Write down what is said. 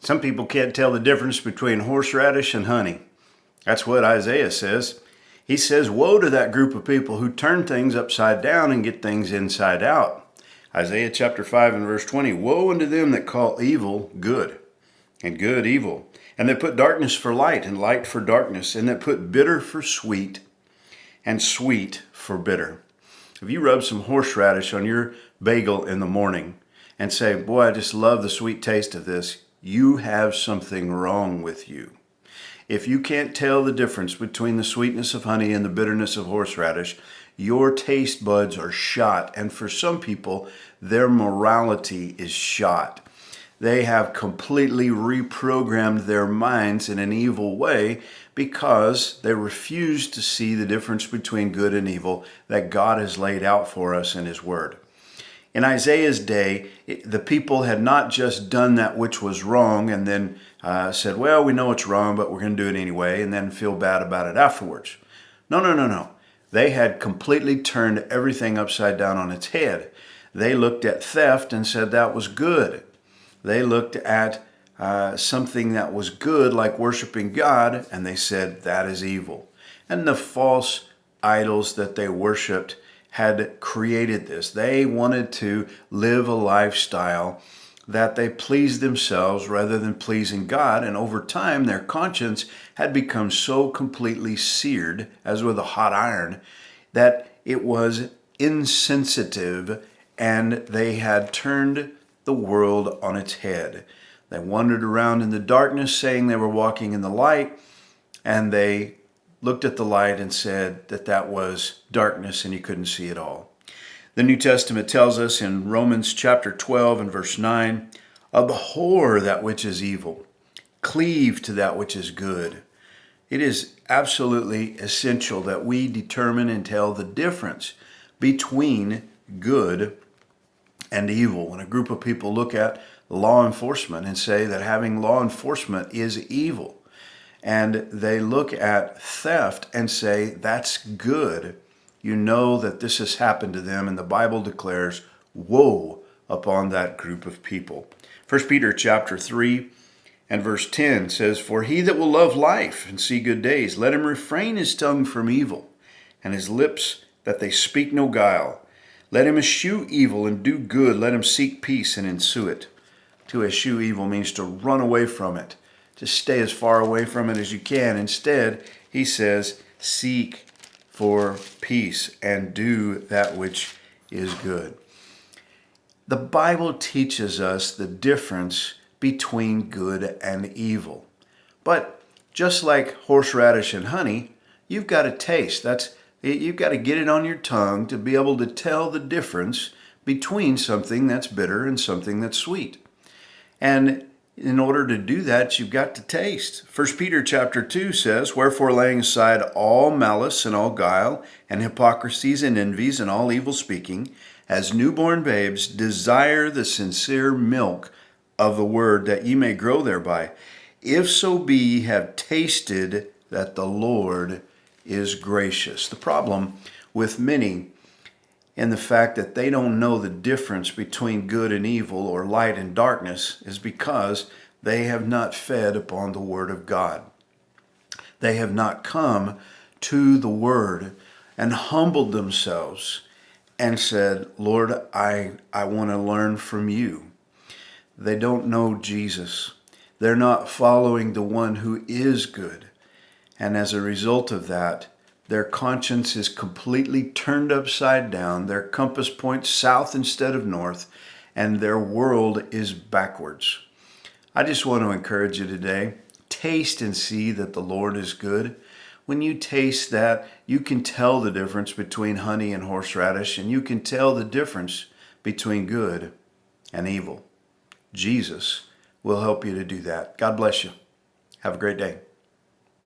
Some people can't tell the difference between horseradish and honey. That's what Isaiah says. He says, woe to that group of people who turn things upside down and get things inside out. Isaiah chapter 5 and verse 20, woe unto them that call evil good, and good evil, and that put darkness for light, and light for darkness, and that put bitter for sweet, and sweet for bitter. If you rub some horseradish on your bagel in the morning and say, boy, I just love the sweet taste of this, you have something wrong with you. If you can't tell the difference between the sweetness of honey and the bitterness of horseradish, your taste buds are shot. And for some people, their morality is shot. They have completely reprogrammed their minds in an evil way because they refuse to see the difference between good and evil that God has laid out for us in His Word. In Isaiah's day, the people had not just done that which was wrong and then said, well, we know it's wrong, but we're going to do it anyway, and then feel bad about it afterwards. No. They had completely turned everything upside down on its head. They looked at theft and said that was good. They looked at something that was good, like worshiping God, and they said that is evil. And the false idols that they worshiped had created this. They wanted to live a lifestyle that they pleased themselves rather than pleasing God. And over time, their conscience had become so completely seared, as with a hot iron, that it was insensitive, and they had turned the world on its head. They wandered around in the darkness saying they were walking in the light, and they looked at the light and said that that was darkness and you couldn't see it all. The New Testament tells us in Romans chapter 12 and verse 9, abhor that which is evil, cleave to that which is good. It is absolutely essential that we determine and tell the difference between good and evil. When a group of people look at law enforcement and say that having law enforcement is evil, and they look at theft and say that's good, you know that this has happened to them, and the Bible declares woe upon that group of people. 1 Peter chapter 3 and verse 10 says, for he that will love life and see good days, let him refrain his tongue from evil, and his lips that they speak no guile. Let him eschew evil and do good. Let him seek peace and ensue it. To eschew evil means to run away from it, to stay as far away from it as you can. Instead, he says, seek for peace and do that which is good. The Bible teaches us the difference between good and evil. But just like horseradish and honey, you've got to taste. You've got to get it on your tongue to be able to tell the difference between something that's bitter and something that's sweet. And in order to do that, you've got to taste. 1 Peter chapter 2 says, wherefore laying aside all malice and all guile and hypocrisies and envies and all evil speaking, as newborn babes desire the sincere milk of the word, that ye may grow thereby, if so be ye have tasted that the Lord is gracious. The problem with many in the fact that they don't know the difference between good and evil or light and darkness is because they have not fed upon the Word of God. They have not come to the Word and humbled themselves and said, Lord, I want to learn from you. They don't know Jesus. They're not following the one who is good. And as a result of that, their conscience is completely turned upside down. Their compass points south instead of north, and their world is backwards. I just want to encourage you today, taste and see that the Lord is good. When you taste that, you can tell the difference between honey and horseradish, and you can tell the difference between good and evil. Jesus will help you to do that. God bless you. Have a great day.